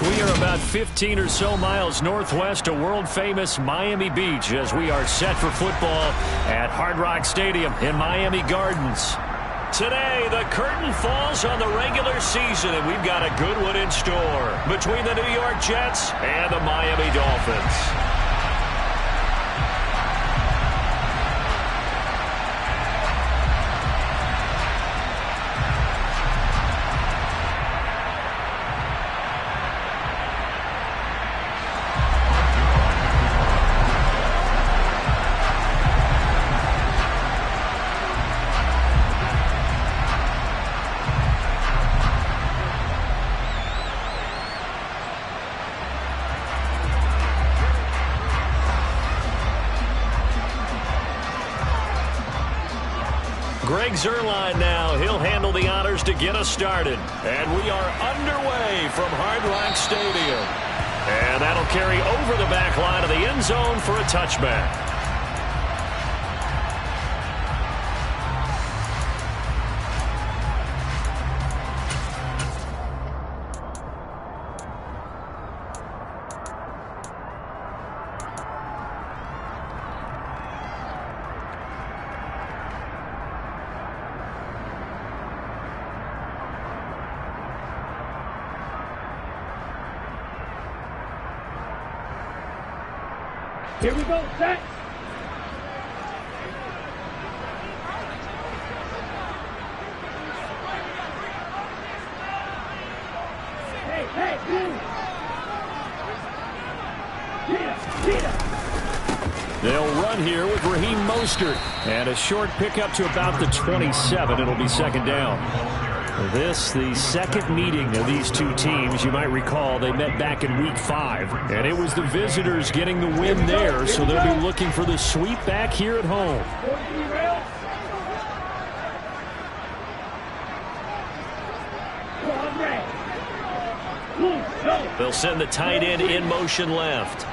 We are about 15 or so miles northwest of world-famous Miami Beach as we are set for football at Hard Rock Stadium in Miami Gardens. Today, the curtain falls on the regular season, and we've got a good one in store between the New York Jets and the Miami Dolphins. Greg Zuerlein now. He'll handle the honors to get us started. And we are underway from Hard Rock Stadium. And that'll carry over the back line of the end zone for a touchback. Here we go, set. Hey, They'll run here with Raheem Mostert. And a short pickup to about the 27. It'll be second down. This, the second meeting of these two teams. You might recall they met back in Week 5. And it was the visitors getting the win there, so they'll be looking for the sweep back here at home. They'll send the tight end in motion left.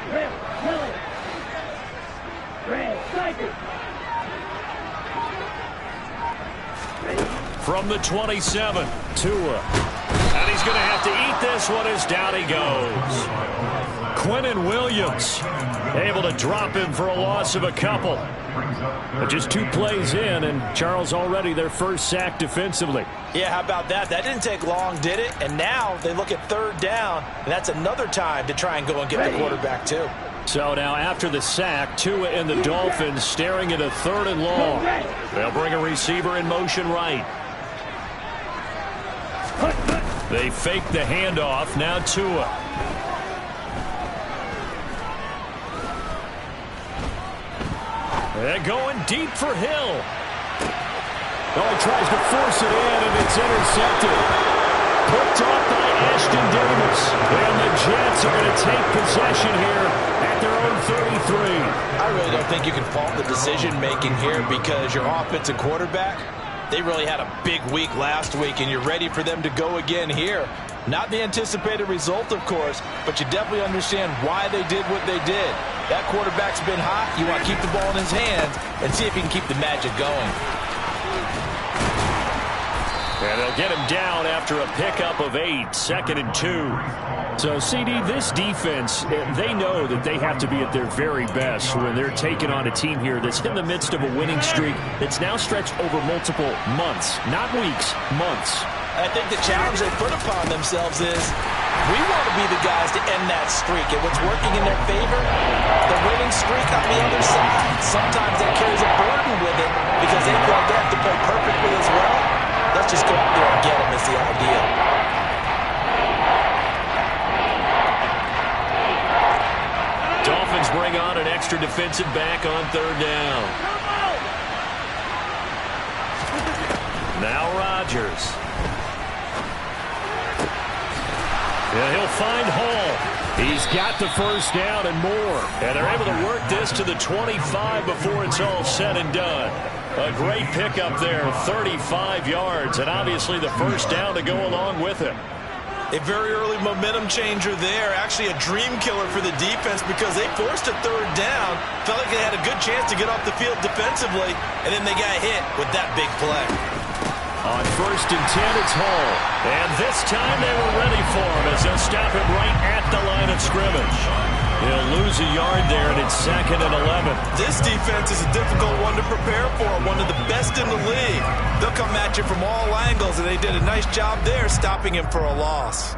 From the 27, Tua. And he's going to have to eat this one as down he goes. Quinnen Williams able to drop him for a loss of a couple. But just 2 plays in, and Charles already their first sack defensively. Yeah, how about that? That didn't take long, did it? And now they look at third down, and that's another time to try and go and get the quarterback too. So now after the sack, Tua and the Dolphins staring at a 3rd and long. They'll bring a receiver in motion right. They fake the handoff. Now Tua. They're going deep for Hill. Oh, he tries to force it in, and it's intercepted. Picked off by Ashton Davis. And the Jets are going to take possession here at their own 33. I really don't think you can fault the decision-making here because your offensive quarterback, they really had a big week last week, and you're ready for them to go again here. Not the anticipated result, of course, but you definitely understand why they did what they did. That quarterback's been hot. You want to keep the ball in his hands and see if he can keep the magic going. And they'll get him down after a pickup of 8, 2nd and 2. So, CD, this defense, they know that they have to be at their very best when they're taking on a team here that's in the midst of a winning streak that's now stretched over multiple months, not weeks, months. I think the challenge they put upon themselves is we want to be the guys to end that streak. And what's working in their favor, the winning streak on the other side. Sometimes that carries a burden with it because they feel like they have to play perfectly as well. Let's just go out there and get them is the idea. Dolphins bring on an extra defensive back on 3rd down. Now Rodgers. And he'll find Hall. He's got the first down and more. And they're able to work this to the 25 before it's all said and done. A great pickup there, 35 yards, and obviously the first down to go along with it. A very early momentum changer there. Actually a dream killer for the defense because they forced a 3rd down. Felt like they had a good chance to get off the field defensively, and then they got hit with that big play. On 1st and 10, it's Hall. And this time they were ready for him as they'll stop him right scrimmage. He'll lose a yard there, and it's 2nd and 11. This defense is a difficult one to prepare for, one of the best in the league. They'll come at you from all angles, and they did a nice job there stopping him for a loss.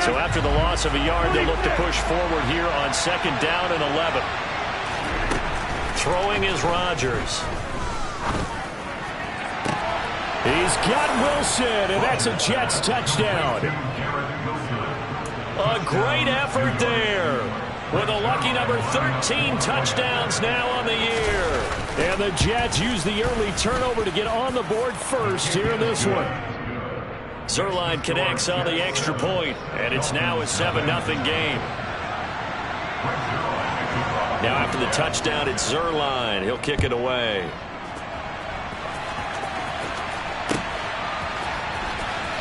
So after the loss of a yard, they'll look to push forward here on 2nd down and 11. Throwing is Rodgers. He's got Wilson, and that's a Jets touchdown. A great effort there, with a lucky number 13 touchdowns now on the year. And the Jets use the early turnover to get on the board first here in this one. Zuerlein connects on the extra point, and it's now a 7-0 game. Now after the touchdown, it's Zuerlein. He'll kick it away.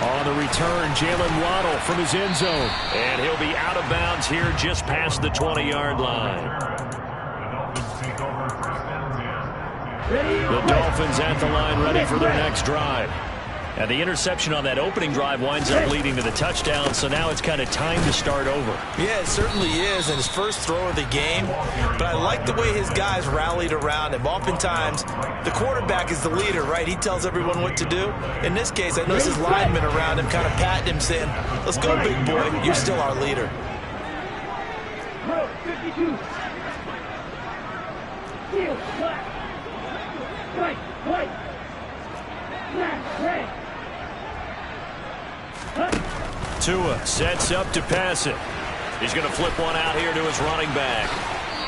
On the return, Jalen Waddle from his end zone. And he'll be out of bounds here just past the 20-yard line. The Dolphins at the line ready for their next drive. And the interception on that opening drive winds up leading to the touchdown, so now it's kind of time to start over. Yeah, it certainly is, and his first throw of the game. But I like the way his guys rallied around him. Oftentimes, the quarterback is the leader, right? He tells everyone what to do. In this case, I notice his linemen around him kind of patting him, saying, "Let's go, big boy. You're still our leader." 52. Heel, left. Right. Left, right. Tua sets up to pass it. He's going to flip one out here to his running back.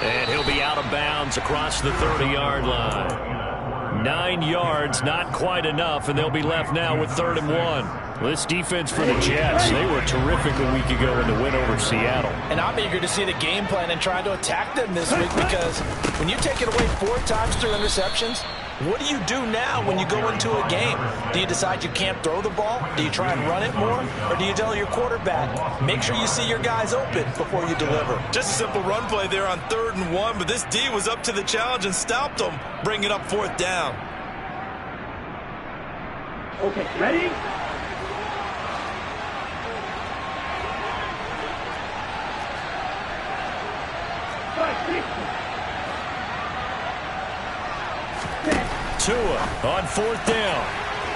And he'll be out of bounds across the 30-yard line. 9 yards, not quite enough, and they'll be left now with 3rd and 1. This defense for the Jets, they were terrific a week ago in the win over Seattle. And I'm eager to see the game plan and try to attack them this week, because when you take it away 4 times through interceptions, what do you do now when you go into a game? Do you decide you can't throw the ball? Do you try and run it more? Or do you tell your quarterback, make sure you see your guys open before you deliver? Just a simple run play there on 3rd and 1, but this D was up to the challenge and stopped them, bringing up 4th down. Okay, ready? Tua on 4th down.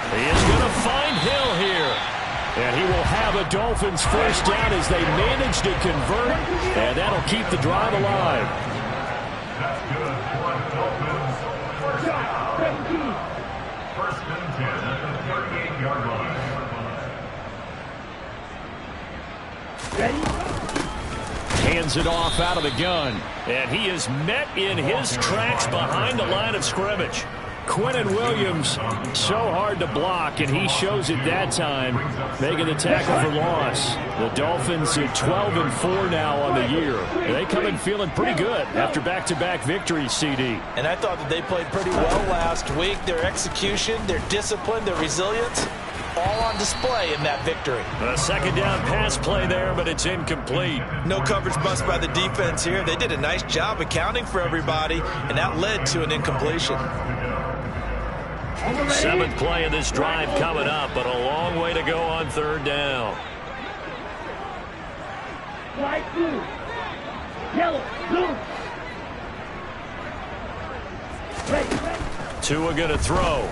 He is going to find Hill here. And he will have a Dolphins first down as they manage to convert. And that'll keep the drive alive. That's good for the Dolphins. First and 10 at the 38-yard line. Ready? Hands it off out of the gun. And he is met in his tracks behind the line of scrimmage. Quinnen Williams, so hard to block, and he shows it that time, making the tackle for loss. The Dolphins are 12-4 now on the year. They come in feeling pretty good after back-to-back victories, CD. And I thought that they played pretty well last week. Their execution, their discipline, their resilience, all on display in that victory. A 2nd down pass play there, but it's incomplete. No coverage bust by the defense here. They did a nice job accounting for everybody, and that led to an incompletion. 7th play of this drive coming up, but a long way to go on 3rd down. White, blue. Yellow, blue. Red. Tua going to throw.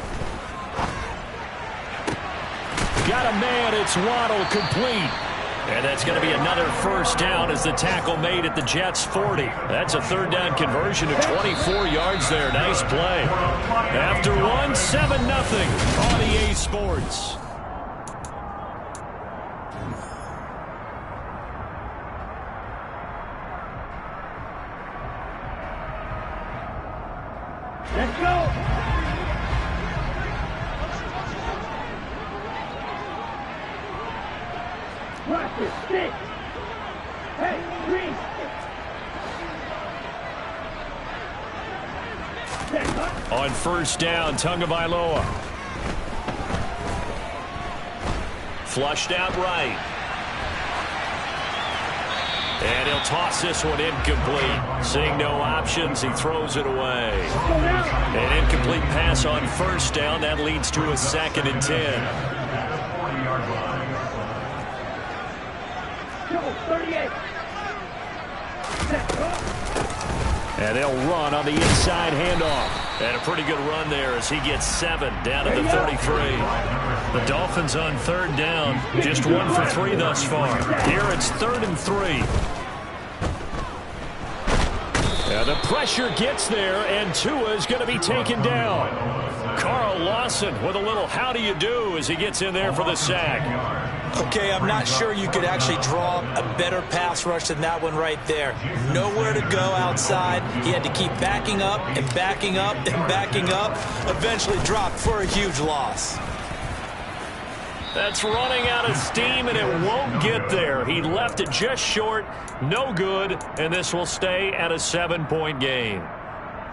Got a man, it's Waddle, complete. And that's going to be another first down as the tackle made at the Jets' 40. That's a 3rd down conversion of 24 yards there. Nice play. After 7-0 on EA Sports. Let's go. Watch it, stick. Hey, green. On 1st down, Tagovailoa. Flushed out right. And he'll toss this one incomplete. Seeing no options, he throws it away. An incomplete pass on 1st down. That leads to a 2nd and 10. Go, 38. Set, go. And they'll run on the inside handoff. And a pretty good run there as he gets 7 down to the 33. The Dolphins on 3rd down. Just 1 for 3 thus far. Here it's 3rd and 3. And the pressure gets there, and Tua is going to be taken down. Carl Lawson with a little how do you do as he gets in there for the sack. Okay, I'm not sure you could actually draw a better pass rush than that one right there. Nowhere to go outside. He had to keep backing up and backing up and backing up. Eventually dropped for a huge loss. That's running out of steam, and it won't get there. He left it just short. No good, and this will stay at a 7-point game.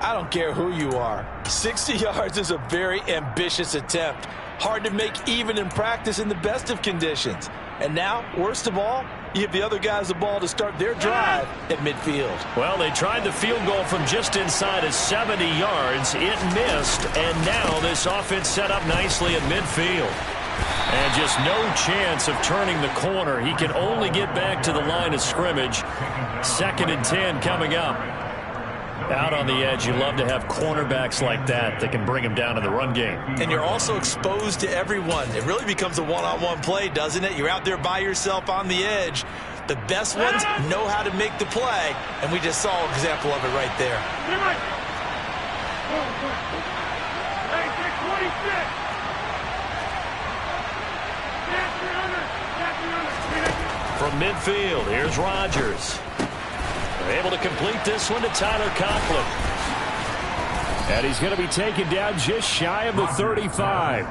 I don't care who you are. 60 yards is a very ambitious attempt. Hard to make even in practice in the best of conditions. And now, worst of all, you give the other guys the ball to start their drive at midfield. Well, they tried the field goal from just inside of 70 yards. It missed, and now this offense set up nicely at midfield. And just no chance of turning the corner. He can only get back to the line of scrimmage. 2nd and 10 coming up. Out on the edge, you love to have cornerbacks like that can bring him down in the run game. And you're also exposed to everyone. It really becomes a one-on-one play, doesn't it? You're out there by yourself on the edge. The best ones know how to make the play, and we just saw an example of it right there. Hey, 626. From midfield, here's Rodgers. Able to complete this one to Tyler Conklin. And he's going to be taken down just shy of the 35.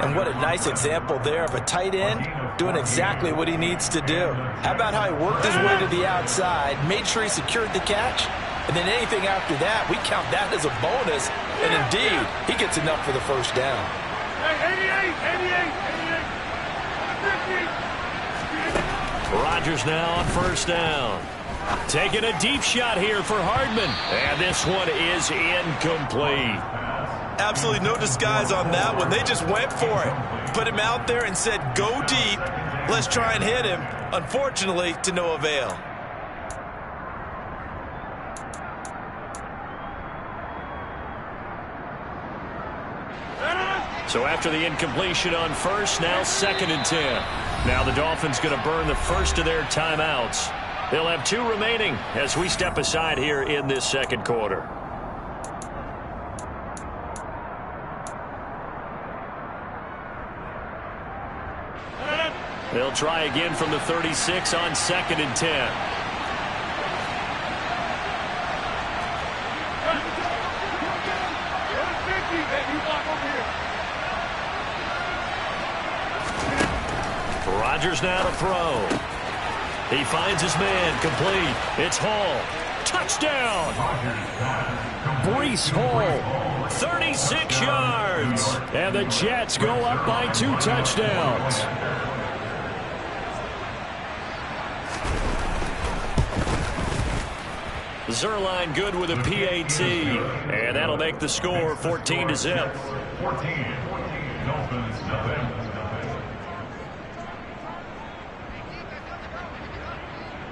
And what a nice example there of a tight end doing exactly what he needs to do. How about how he worked his way to the outside, made sure he secured the catch, and then anything after that, we count that as a bonus. And indeed, he gets enough for the first down. Hey, 88. Rodgers now on 1st down. Taking a deep shot here for Hardman. And this one is incomplete. Absolutely no disguise on that one. They just went for it. Put him out there and said, go deep. Let's try and hit him. Unfortunately, to no avail. So after the incompletion on 1st, now 2nd and 10. Now the Dolphins going to burn the first of their timeouts. They'll have 2 remaining as we step aside here in this 2nd quarter. They'll try again from the 36 on 2nd and 10. Rodgers now to throw. He finds his man, complete. It's Hall. Touchdown! Breece Hall, 36 yards. And the Jets go up by 2 touchdowns. Zerline good with a PAT. And that'll make the score 14-0. 14. Dolphins, nothing.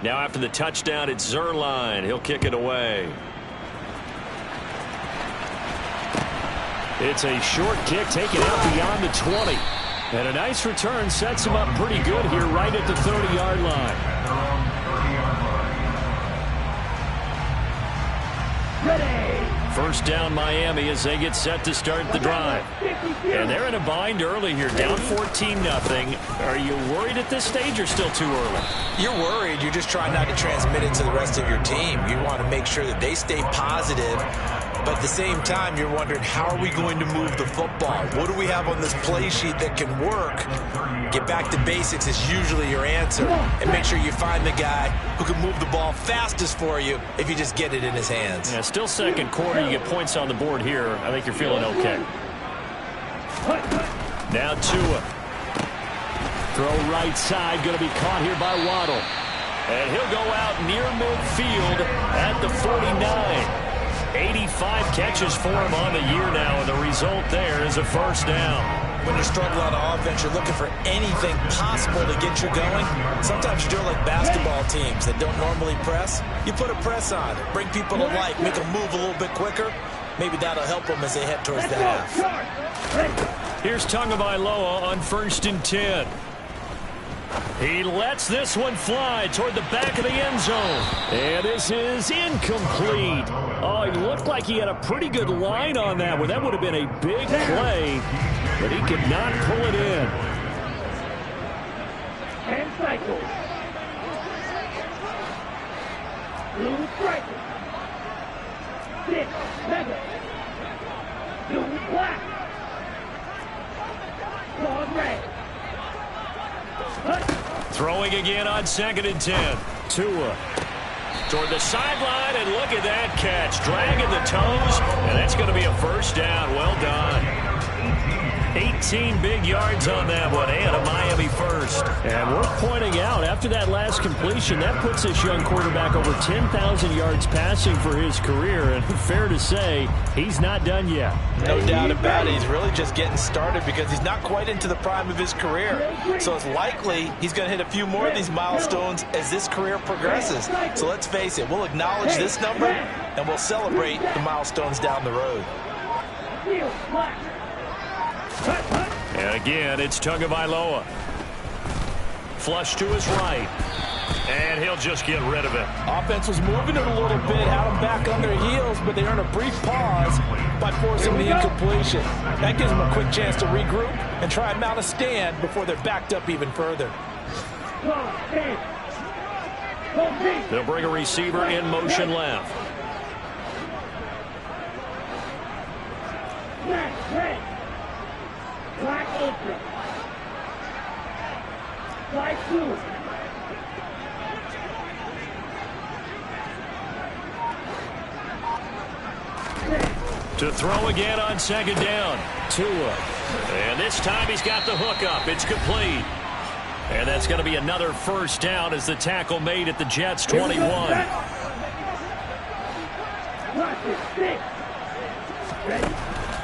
Now after the touchdown, it's Zerline. He'll kick it away. It's a short kick taken out beyond the 20. And a nice return sets him up pretty good here right at the 30-yard line. First down Miami as they get set to start the drive. And they're in a bind early here, down 14-0. Are you worried at this stage or still too early? You're worried. You're just trying not to transmit it to the rest of your team. You want to make sure that they stay positive. But at the same time, you're wondering, how are we going to move the football? What do we have on this play sheet that can work? Get back to basics is usually your answer. And make sure you find the guy who can move the ball fastest for you if you just get it in his hands. Yeah, still 2nd quarter. You get points on the board here. I think you're feeling okay. Now Tua. Throw right side. Going to be caught here by Waddle. And he'll go out near midfield at the 49. 85 catches for him on the year now, and the result there is a first down. when you struggle on offense, you're looking for anything possible to get you going. Sometimes you're doing like basketball teams that don't normally press. You put a press on, bring people to life, make them move a little bit quicker. Maybe that'll help them as they head towards the half. Here's Tagovailoa on 1st and 10. He lets this one fly toward the back of the end zone. And this is incomplete. Oh, he looked like he had a pretty good line on that one. That would have been a big play, but he could not pull it in. And cycle. Blue striker. 6, 7. Blue black. Long red. Throwing again on 2nd and 10. Tua toward the sideline, and look at that catch. Dragging the toes, and that's going to be a first down. Well done. 18 big yards on that one, and a Miami first. And worth pointing out, after that last completion, that puts this young quarterback over 10,000 yards passing for his career. And fair to say, he's not done yet. No doubt about it. He's really just getting started because he's not quite into the prime of his career. So it's likely he's going to hit a few more of these milestones as this career progresses. So let's face it, we'll acknowledge this number and we'll celebrate the milestones down the road. And again, it's Tagovailoa. Flush to his right. And he'll just get rid of it. Offense was moving it a little bit, had them back on their heels, but they earned a brief pause by forcing the incompletion. That gives them a quick chance to regroup and try and mount a stand before they're backed up even further. They'll bring a receiver in motion left. Black ultra. Black blue. To throw again on 2nd down. Tua. And this time he's got the hook up. It's complete. And that's going to be another first down as the tackle made at the Jets' 21.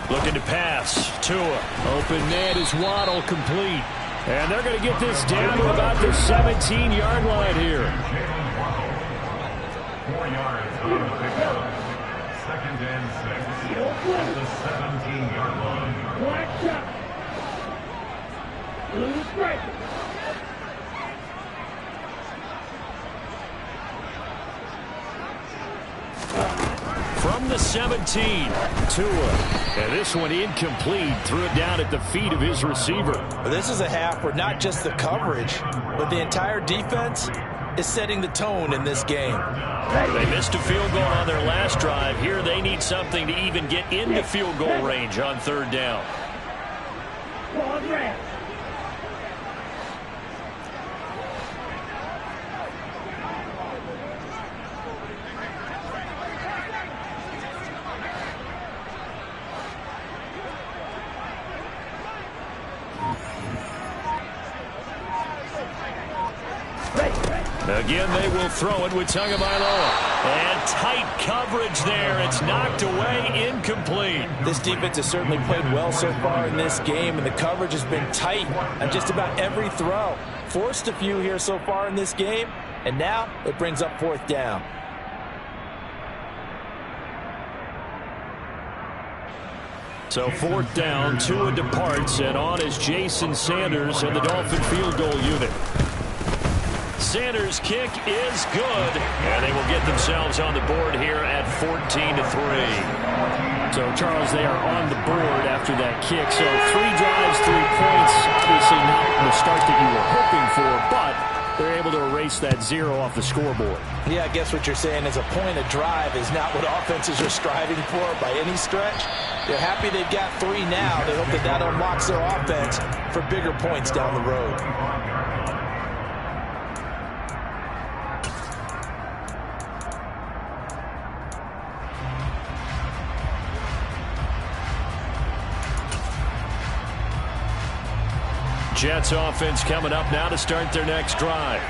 Looking to pass. Tua. Open man is Waddle, complete. And they're going to get this down to about the 17-yard line here. 4 yards on the pickup. 2nd and 6 at the 17-yard line. Black shot. Blue striker. From the 17, Tua. And this one incomplete. Threw it down at the feet of his receiver. This is a half where not just the coverage, but the entire defense is setting the tone in this game. They missed a field goal on their last drive. Here they need something to even get into field goal range on 3rd down. Long red. Again, they will throw it with Tagovailoa. And tight coverage there. It's knocked away, incomplete. This defense has certainly played well so far in this game, and the coverage has been tight on just about every throw. Forced a few here so far in this game, and now it brings up 4th down. So 4th down, Tua departs, and on is Jason Sanders and the Dolphin field goal unit. Sanders' kick is good, and they will get themselves on the board here at 14-3. So, Charles, they are on the board after that kick. So 3 drives, 3 points. Obviously not the start that you were hoping for, but they're able to erase that 0 off the scoreboard. Yeah, I guess what you're saying is a point of drive is not what offenses are striving for by any stretch. They're happy they've got 3 now. They hope that that unlocks their offense for bigger points down the road. Jets offense coming up now to start their next drive.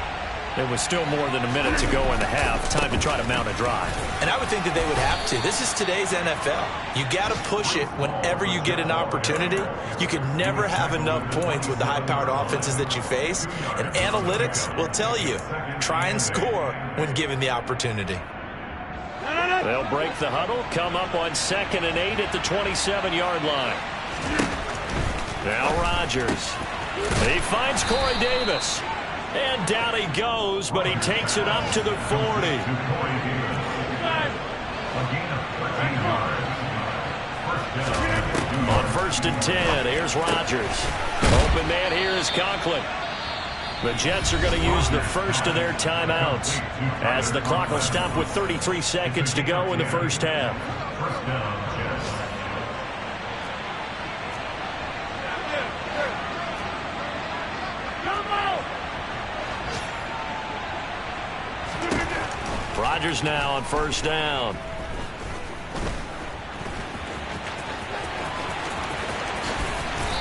It was still more than a minute to go in the half. Time to try to mount a drive. And I would think that they would have to. This is today's NFL. You got to push it whenever you get an opportunity. You can never have enough points with the high-powered offenses that you face. And analytics will tell you, try and score when given the opportunity. They'll break the huddle, come up on 2nd and 8 at the 27-yard line. Now Rodgers. He finds Corey Davis. And down he goes, but he takes it up to the 40. On 1st and 10, here's Rodgers. Open man here is Conklin. The Jets are going to use the first of their timeouts as the clock will stop with 33 seconds to go in the first half. Rodgers now on 1st down.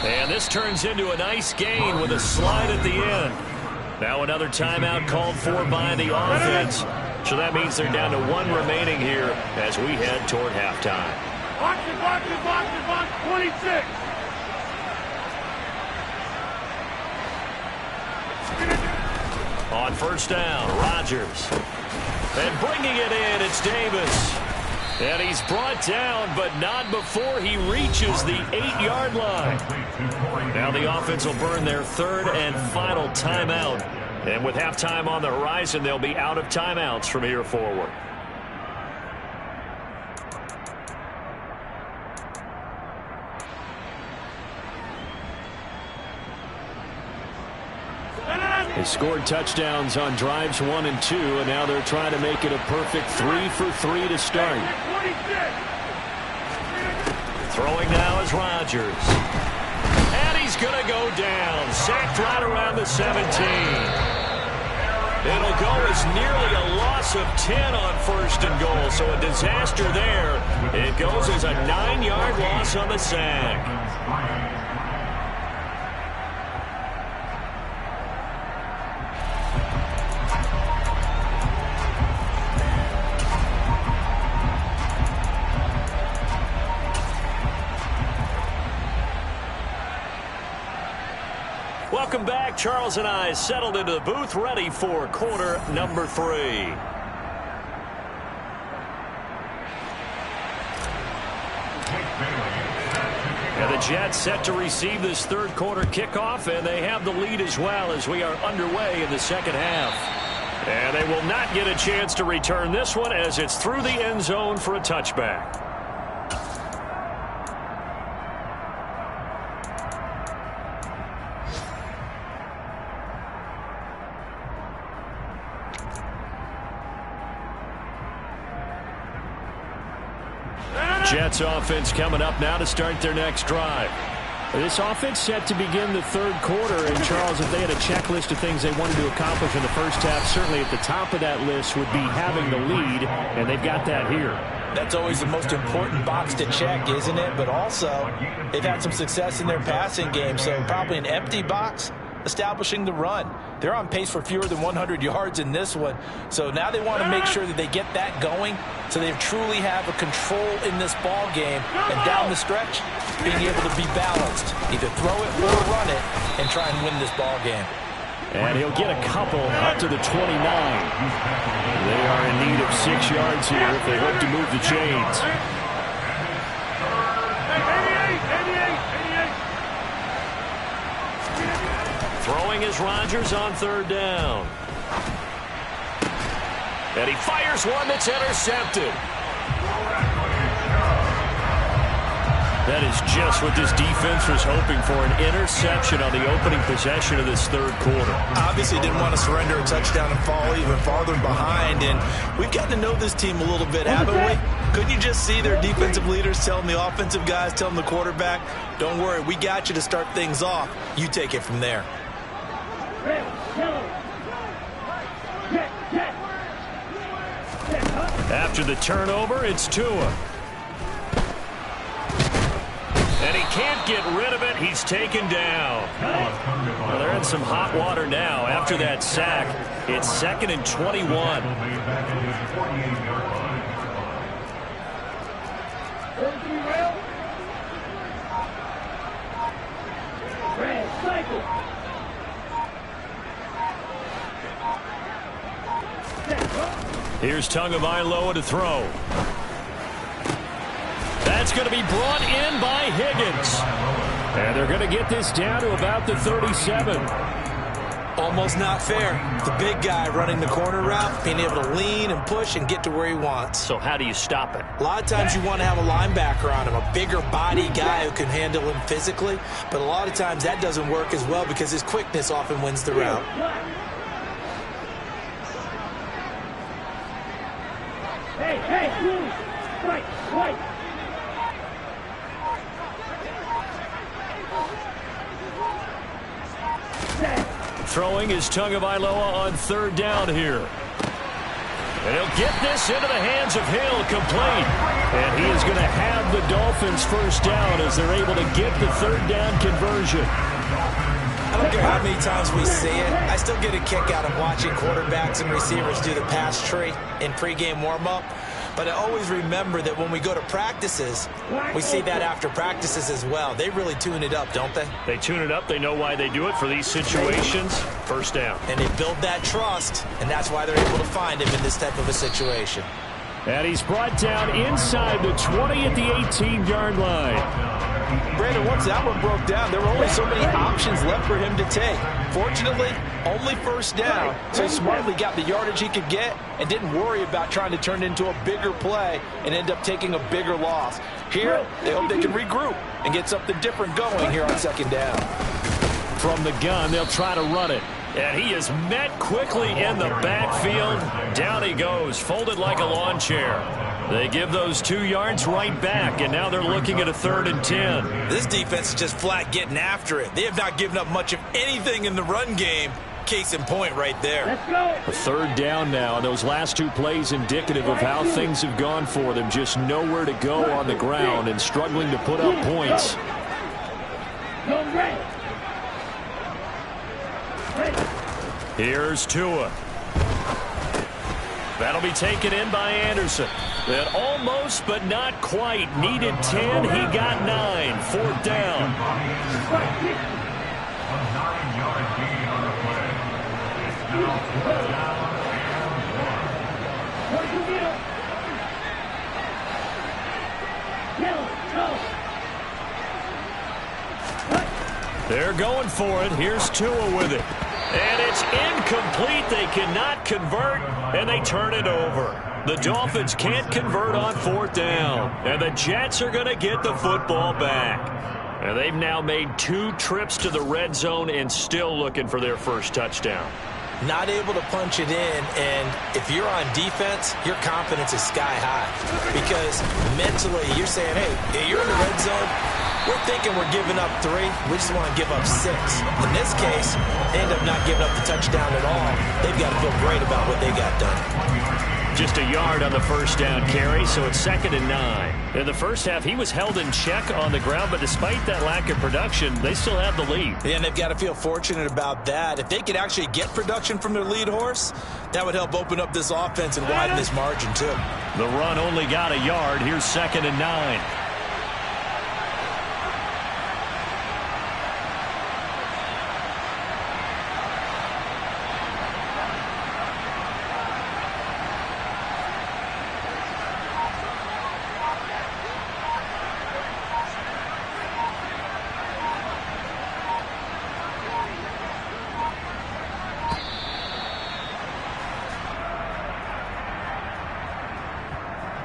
And this turns into a nice gain with a slide at the end. Now another timeout called for by the offense. So that means they're down to 1 remaining here as we head toward halftime. Box it, box it, box it, box 26. On 1st down, Rodgers. And bringing it in, it's Davis. And he's brought down, but not before he reaches the 8-yard line. Now the offense will burn their 3rd and final timeout. And with halftime on the horizon, they'll be out of timeouts from here forward. They scored touchdowns on drives 1 and 2, and now they're trying to make it a perfect 3 for 3 to start. Throwing now is Rodgers. And he's going to go down. Sacked right around the 17. It'll go as nearly a loss of 10 on 1st and goal, so a disaster there. It goes as a 9-yard loss on the sack. Welcome back. Charles and I settled into the booth, ready for quarter number 3. And the Jets set to receive this 3rd quarter kickoff, and they have the lead as well as we are underway in the 2nd half. And they will not get a chance to return this one as it's through the end zone for a touchback. Jets offense coming up now to start their next drive. This offense set to begin the 3rd quarter, and Charles, if they had a checklist of things they wanted to accomplish in the first half, certainly at the top of that list would be having the lead, and they've got that here. That's always the most important box to check, isn't it? But also, they've had some success in their passing game, so probably an empty box establishing the run. They're on pace for fewer than 100 yards in this one, so now they want to make sure that they get that going so they truly have a control in this ball game, and down the stretch, being able to be balanced, either throw it or run it, and try and win this ball game. And he'll get a couple up to the 29. They are in need of 6 yards here if they hope to move the chains. Throwing is Rodgers on 3rd down. And he fires one that's intercepted. That is just what this defense was hoping for, an interception on the opening possession of this 3rd quarter. Obviously didn't want to surrender a touchdown and fall even farther behind, and we've gotten to know this team a little bit, haven't we? Couldn't you just see their defensive leaders telling the offensive guys, telling the quarterback, don't worry, we got you to start things off. You take it from there. After the turnover, it's Tua. And he can't get rid of it. He's taken down. Well, they're in some hot water now after that sack. It's 2nd and 21. Here's Tagovailoa to throw. That's going to be brought in by Higgins. And they're going to get this down to about the 37. Almost not fair. The big guy running the corner route, being able to lean and push and get to where he wants. So how do you stop it? A lot of times you want to have a linebacker on him, a bigger body guy who can handle him physically. But a lot of times that doesn't work as well because his quickness often wins the route. Throwing is Tagovailoa on 3rd down here. And he'll get this into the hands of Hill, complete. And he is going to have the Dolphins first down as they're able to get the 3rd down conversion. I don't care how many times we see it. I still get a kick out of watching quarterbacks and receivers do the pass tree in pregame warm-up. But I always remember that when we go to practices, we see that after practices as well. They really tune it up, don't they? They tune it up. They know why they do it for these situations. First down. And they build that trust, and that's why they're able to find him in this type of a situation. And he's brought down inside the 20 at the 18-yard line. Brandon, once that one broke down, there were only so many options left for him to take. Fortunately, only first down, so smartly got the yardage he could get and didn't worry about trying to turn it into a bigger play and end up taking a bigger loss. Here, they hope they can regroup and get something different going here on 2nd down. From the gun, they'll try to run it. And he is met quickly in the backfield. Down he goes, folded like a lawn chair. They give those 2 yards right back, and now they're looking at a 3rd and 10. This defense is just flat getting after it. They have not given up much of anything in the run game. Case in point right there. Let's go. A 3rd down now. Those last 2 plays indicative of how things have gone for them. Just nowhere to go on the ground and struggling to put up points. Here's Tua. That'll be taken in by Anderson. That almost but not quite needed 10. He got 9. 4th down. A 9-yard gain on the play. It's now 4th down and 1. They're going for it. Here's Tua with it. And it's incomplete. They cannot convert, and they turn it over. The Dolphins can't convert on 4th down, and the Jets are going to get the football back. And they've now made 2 trips to the red zone and still looking for their first touchdown. Not able to punch it in, and if you're on defense, your confidence is sky high. Because mentally, you're saying, hey, you're in the red zone. We're thinking we're giving up 3. We just want to give up 6. In this case, they end up not giving up the touchdown at all. They've got to feel great about what they got done. Just a yard on the first down carry, so it's 2nd and 9. In the first half, he was held in check on the ground, but despite that lack of production, they still have the lead. Yeah, and they've got to feel fortunate about that. If they could actually get production from their lead horse, that would help open up this offense and widen this margin, too. The run only got a yard. Here's 2nd and 9.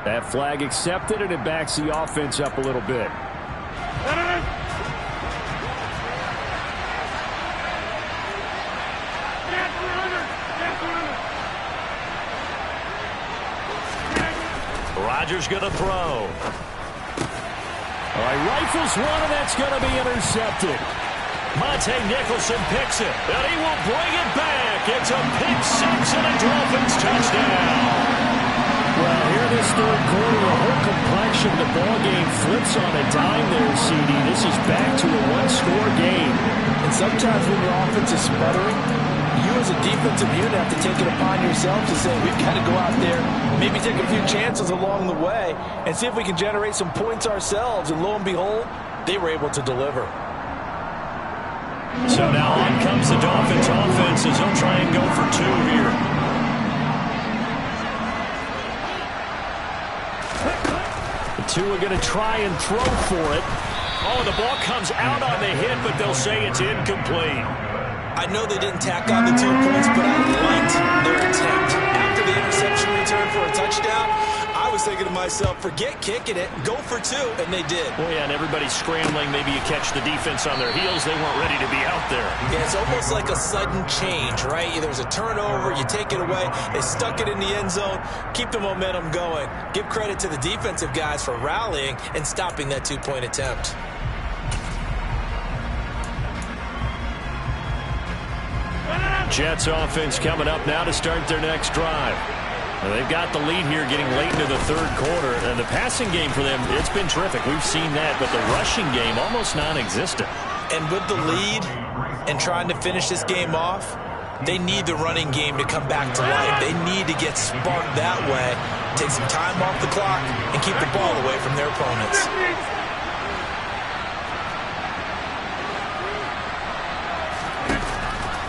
That flag accepted, and it backs the offense up a little bit. Rodgers going to throw. All right, rifles one, and that's going to be intercepted. Monte Nicholson picks it, and he will bring it back. It's a pick 6 and a Dolphins touchdown. Well, here in this third quarter, the whole complexion of the ball game flips on a dime there, CD. This is back to a one-score game. And sometimes when your offense is sputtering, you as a defensive unit have to take it upon yourself to say, we've got to go out there, maybe take a few chances along the way, and see if we can generate some points ourselves. And lo and behold, they were able to deliver. So now on comes the Dolphins offense as they'll try and go for two here. The two are going to try and throw for it. Oh, the ball comes out on the hit, but they'll say it's incomplete. I know they didn't tack on the 2 points, but I liked their attempt. After the interception return for a touchdown, I was thinking to myself, forget kicking it, go for two, and they did. Well, yeah, and everybody's scrambling. Maybe you catch the defense on their heels. They weren't ready to be out there. Yeah, it's almost like a sudden change, right? There's a turnover, you take it away, they stuck it in the end zone, keep the momentum going. Give credit to the defensive guys for rallying and stopping that 2-point attempt. Jets offense coming up now to start their next drive. Well, they've got the lead here getting late into the third quarter. And the passing game for them, it's been terrific. We've seen that. But the rushing game, almost non-existent. And with the lead and trying to finish this game off, they need the running game to come back to life. They need to get sparked that way, take some time off the clock, and keep the ball away from their opponents.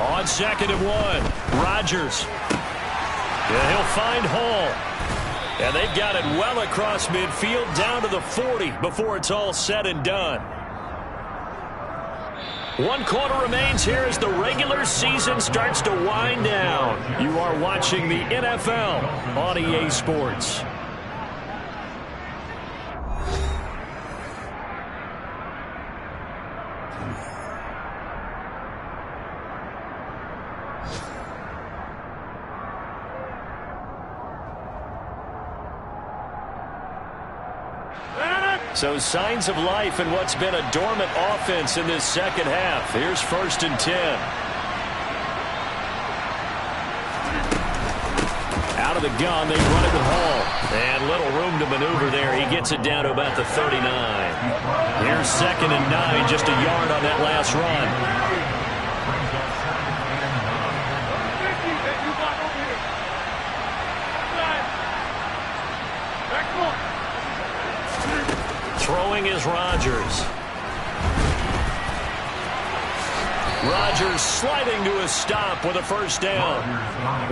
On 2nd and 1, Rodgers. Yeah, he'll find Hall. And they've got it well across midfield down to the 40 before it's all said and done. 1 quarter remains here as the regular season starts to wind down. You are watching the NFL on EA Sports. So signs of life in what's been a dormant offense in this second half. Here's 1st and 10. Out of the gun, they run it with Hall. And little room to maneuver there. He gets it down to about the 39. Here's 2nd and 9, just a yard on that last run. Throwing is Rodgers. Rodgers sliding to a stop with a first down.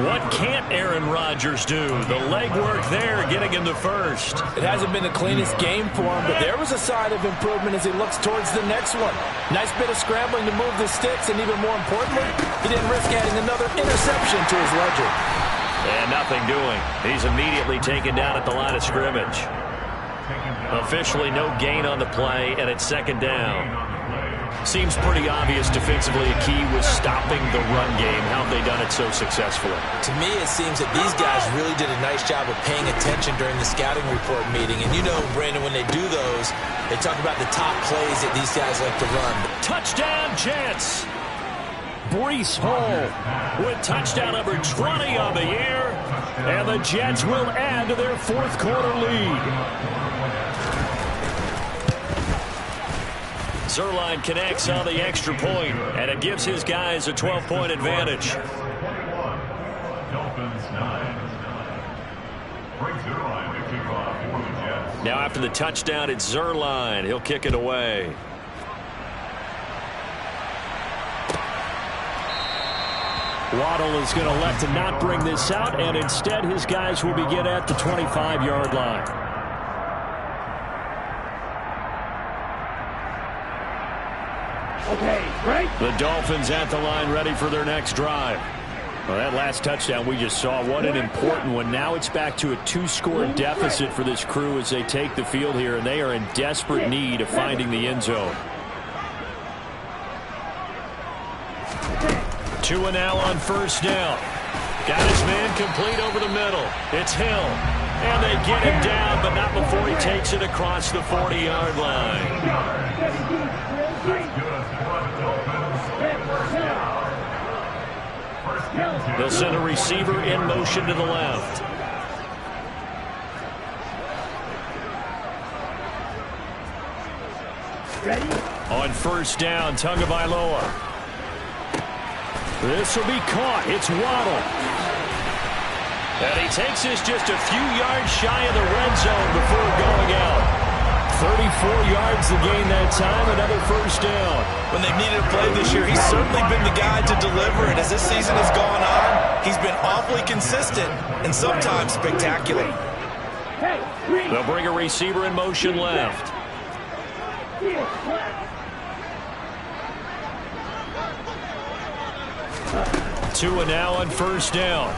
What can't Aaron Rodgers do? The legwork there getting him the first. It hasn't been the cleanest game for him, but there was a sign of improvement as he looks towards the next one. Nice bit of scrambling to move the sticks, and even more importantly, he didn't risk adding another interception to his ledger. And nothing doing. He's immediately taken down at the line of scrimmage. Officially no gain on the play, and it's 2nd down. Seems pretty obvious defensively a key was stopping the run game. How have they done it so successfully? To me, it seems that these guys really did a nice job of paying attention during the scouting report meeting. And you know, Brandon, when they do those, they talk about the top plays that these guys like to run. Touchdown, Jets! Breece Hall with touchdown number 20 on the year. And the Jets will add to their 4th quarter lead. Zerline connects on the extra point, and it gives his guys a 12-point advantage. Now after the touchdown, it's Zerline. He'll kick it away. Waddle is going to elect to not bring this out, and instead his guys will begin at the 25-yard line. Okay, great. The Dolphins at the line ready for their next drive. Well, that last touchdown we just saw, what an important one. Now it's back to a 2-score deficit for this crew as they take the field here, and they are in desperate need of finding the end zone. Tua now on 1st down. Got his man complete over the middle. It's Hill. And they get him down, but not before he takes it across the 40-yard line. They'll send a receiver in motion to the left. Ready? On first down, Tagovailoa. This will be caught. It's Waddle. And he takes this just a few yards shy of the red zone before going out. 34 yards to gain that time, another first down. When they've needed a play this year, he's certainly been the guy to deliver. And as this season has gone on, he's been awfully consistent and sometimes spectacular. Hey, green. They'll bring a receiver in motion left. Tua now on first down.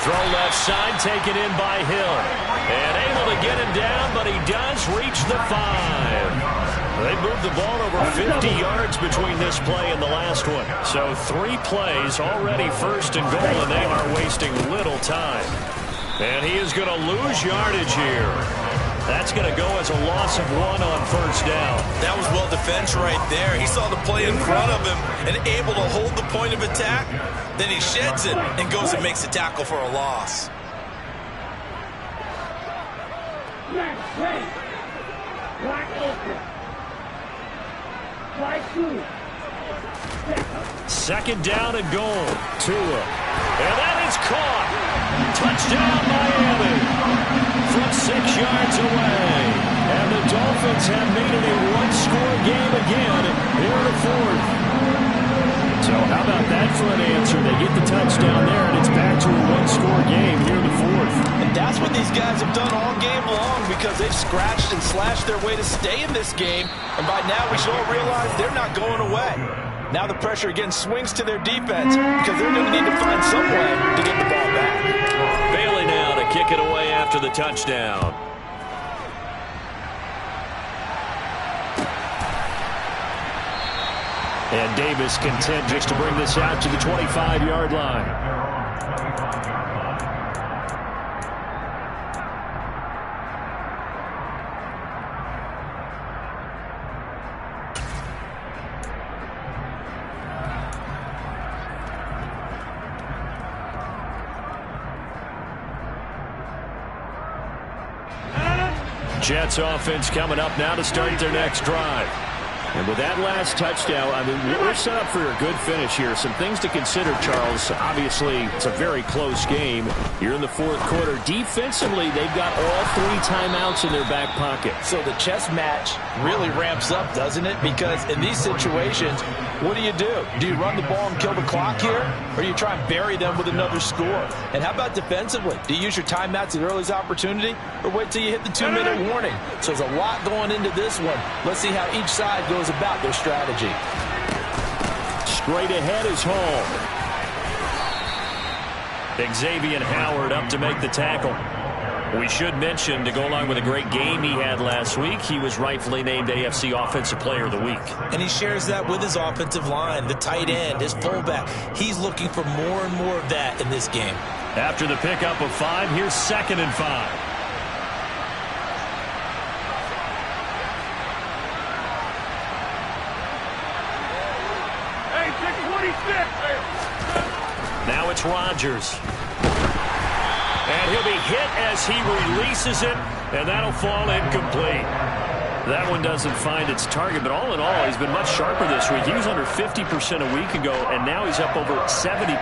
Throw left side, taken in by Hill. And able to get him down, but he does reach the 5. They moved the ball over 50 yards between this play and the last one. So 3 plays, already first and goal, and they are wasting little time. And he is going to lose yardage here. That's going to go as a loss of 1 on first down. That was well defense right there. He saw the play in front of him and able to hold the point of attack. Then he sheds it and goes and makes a tackle for a loss. Second down and goal. Tua. And that is caught. Touchdown, Miami. From 6 yards away. And the Dolphins have made it a one-score game again here in the fourth. So how about that for an answer? They get the touchdown there, and it's back to a one-score game here in the fourth. And that's what these guys have done all game long, because they've scratched and slashed their way to stay in this game. And by now we should all realize they're not going away. Now the pressure again swings to their defense, because they're going to need to find some way to get the ball back. Bailey now to kick it away after the touchdown. And Davis content just to bring this out to the 25-yard line. Jets offense coming up now to start their next drive. And with that last touchdown, I mean, we're set up for a good finish here. Some things to consider, Charles. Obviously, it's a very close game. You're in the fourth quarter. Defensively, they've got all 3 timeouts in their back pocket. So the chess match really ramps up, doesn't it? Because in these situations, what do? Do you run the ball and kill the clock here? Or do you try and bury them with another score? And how about defensively? Do you use your timeouts at earliest opportunity? Or wait till you hit the 2-minute warning? So there's a lot going into this one. Let's see how each side goes about their strategy. Straight ahead is Hall. Xavier Howard up to make the tackle. We should mention, to go along with a great game he had last week, he was rightfully named AFC Offensive Player of the Week. And he shares that with his offensive line, the tight end, his fullback. He's looking for more and more of that in this game. After the pickup of 5, here's 2nd and 5. Now it's Rodgers. And he'll be hit as he releases it, and that'll fall incomplete. That one doesn't find its target, but all in all, he's been much sharper this week. He was under 50% a week ago, and now he's up over 70%.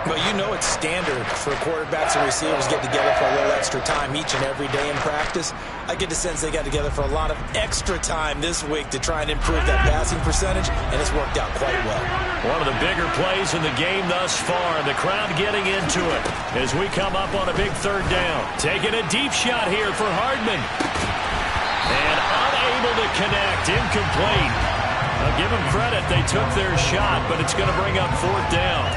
But you know it's standard for quarterbacks and receivers get together for a little extra time each and every day in practice. I get the sense they got together for a lot of extra time this week to try and improve that passing percentage, and it's worked out quite well. One of the bigger plays in the game thus far. The crowd getting into it as we come up on a big 3rd down. Taking a deep shot here for Hardman. And unable to connect, incomplete. I'll give them credit, they took their shot, but it's going to bring up 4th down.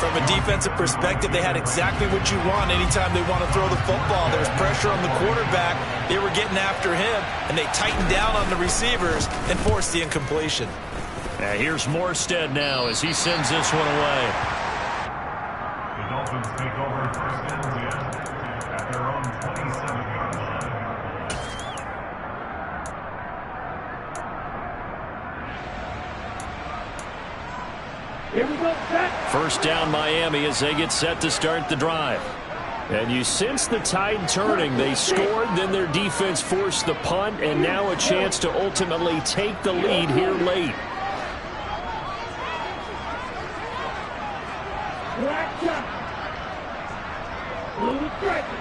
From a defensive perspective, they had exactly what you want anytime they want to throw the football. There's pressure on the quarterback. They were getting after him, and they tightened down on the receivers and forced the incompletion. Here's Morstead now as he sends this one away. The Dolphins take over 1st and 10 at their own 27-yard line. Here we go, set. 1st down Miami as they get set to start the drive. And you sense the tide turning. They scored, then their defense forced the punt, and now a chance to ultimately take the lead here late. Black shot. Blue striker.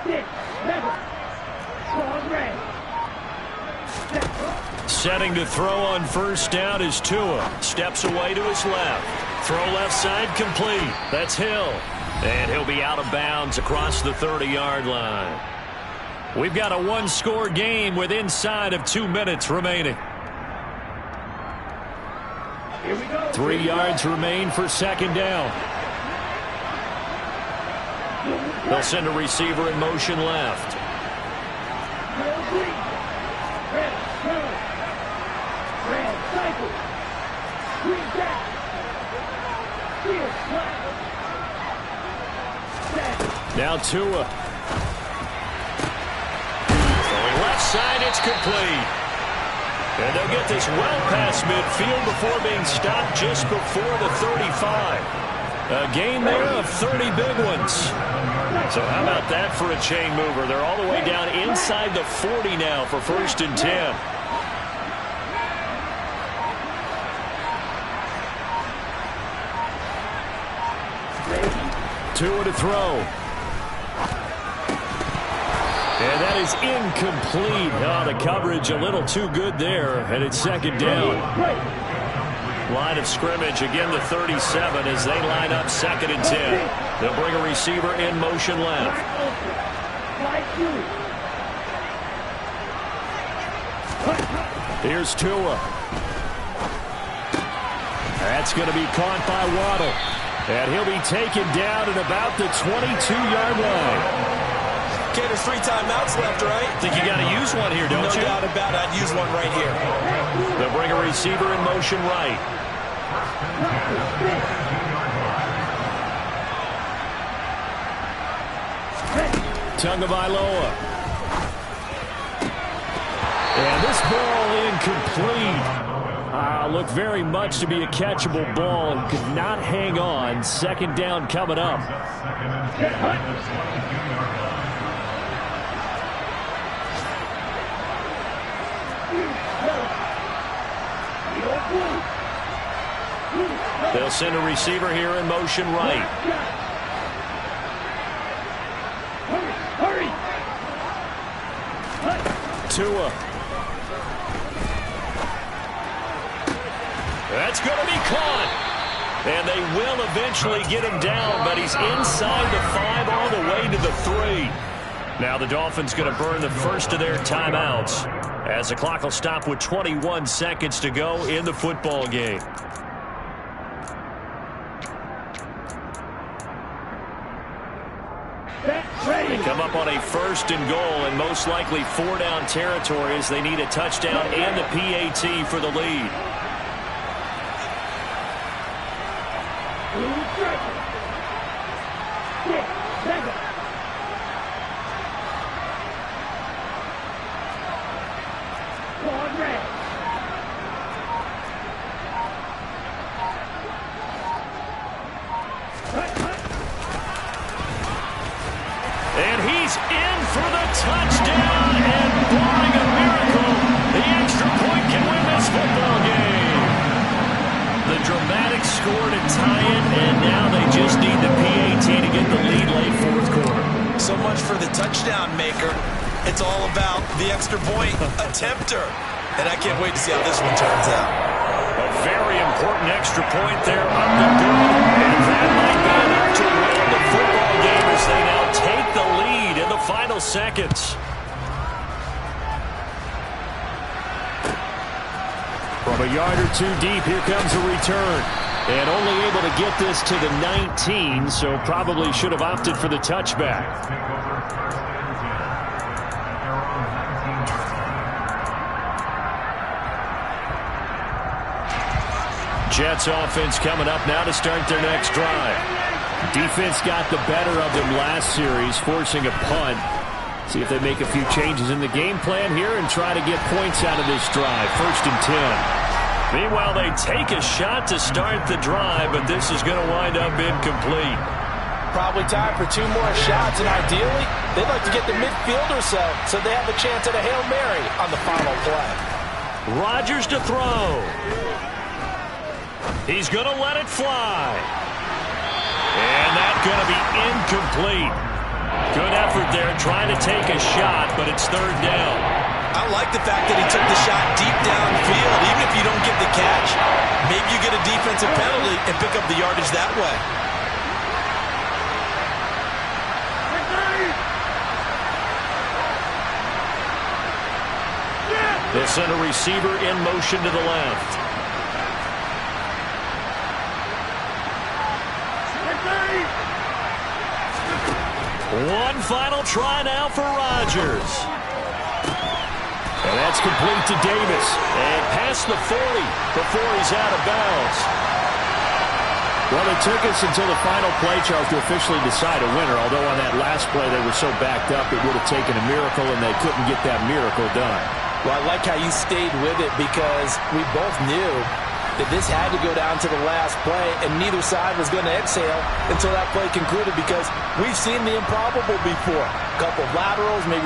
6, 7. Strong red. Setting to throw on first down is Tua. Steps away to his left. Throw left side complete. That's Hill. And he'll be out of bounds across the 30-yard line. We've got a one-score game with inside of 2 minutes remaining. 3 yards remain for second down. They'll send a receiver in motion left. Now Tua. Throwing left side, it's complete. And they'll get this well past midfield before being stopped just before the 35. A gain there of 30 big ones. So how about that for a chain mover? They're all the way down inside the 40 now for 1st and 10. Tua to throw. And that is incomplete. Oh, the coverage a little too good there, and it's second down. Line of scrimmage, again the 37 as they line up 2nd and 10. They'll bring a receiver in motion left. Here's Tua. That's going to be caught by Waddle. And he'll be taken down at about the 22-yard line. Okay, there's 3 timeouts left, right? Think you got to use one here, don't you? No doubt about it. I'd use one right here. They'll bring a receiver in motion right. Tagovailoa. And this ball incomplete. Looked very much to be a catchable ball and could not hang on. Second down coming up. They'll send a receiver here in motion right. Hurry! Tua. That's going to be caught. And they will eventually get him down, but he's inside the 5 all the way to the 3. Now the Dolphins going to burn the first of their timeouts as the clock will stop with 21 seconds to go in the football game. They come up on a 1st and goal and most likely 4-down territory as they need a touchdown and the PAT for the lead. And he's in for the touchdown, and barring a miracle, the extra point can win this football game. The dramatic score to tie it, and now they just need the PAT to get the lead late 4th quarter. So much for the touchdown maker. It's all about the extra point attempter. And I can't wait to see how this one turns out. A very important extra point there up the good, and that might be enough to win the football game as they now take the lead in the final seconds. From a yard or 2 deep, here comes a return. And only able to get this to the 19, so probably should have opted for the touchback. Jets offense coming up now to start their next drive. Defense got the better of them last series, forcing a punt. See if they make a few changes in the game plan here and try to get points out of this drive. 1st and 10. Meanwhile, they take a shot to start the drive, but this is going to wind up incomplete. Probably time for 2 more shots, and ideally, they'd like to get the midfield or so they have a chance at a Hail Mary on the final play. Rodgers to throw. He's going to let it fly. And that's going to be incomplete. Good effort there trying to take a shot, but it's 3rd down. I like the fact that he took the shot deep downfield. Even if you don't get the catch, maybe you get a defensive penalty and pick up the yardage that way. They'll send a receiver in motion to the left. One final try now for Rodgers. And that's complete to Davis. And past the 40 before he's out of bounds. Well, it took us until the final play, Charles, to officially decide a winner. Although on that last play they were so backed up, it would have taken a miracle, and they couldn't get that miracle done. Well, I like how you stayed with it because we both knew that this had to go down to the last play, and neither side was going to exhale until that play concluded because we've seen the improbable before. A couple of laterals, maybe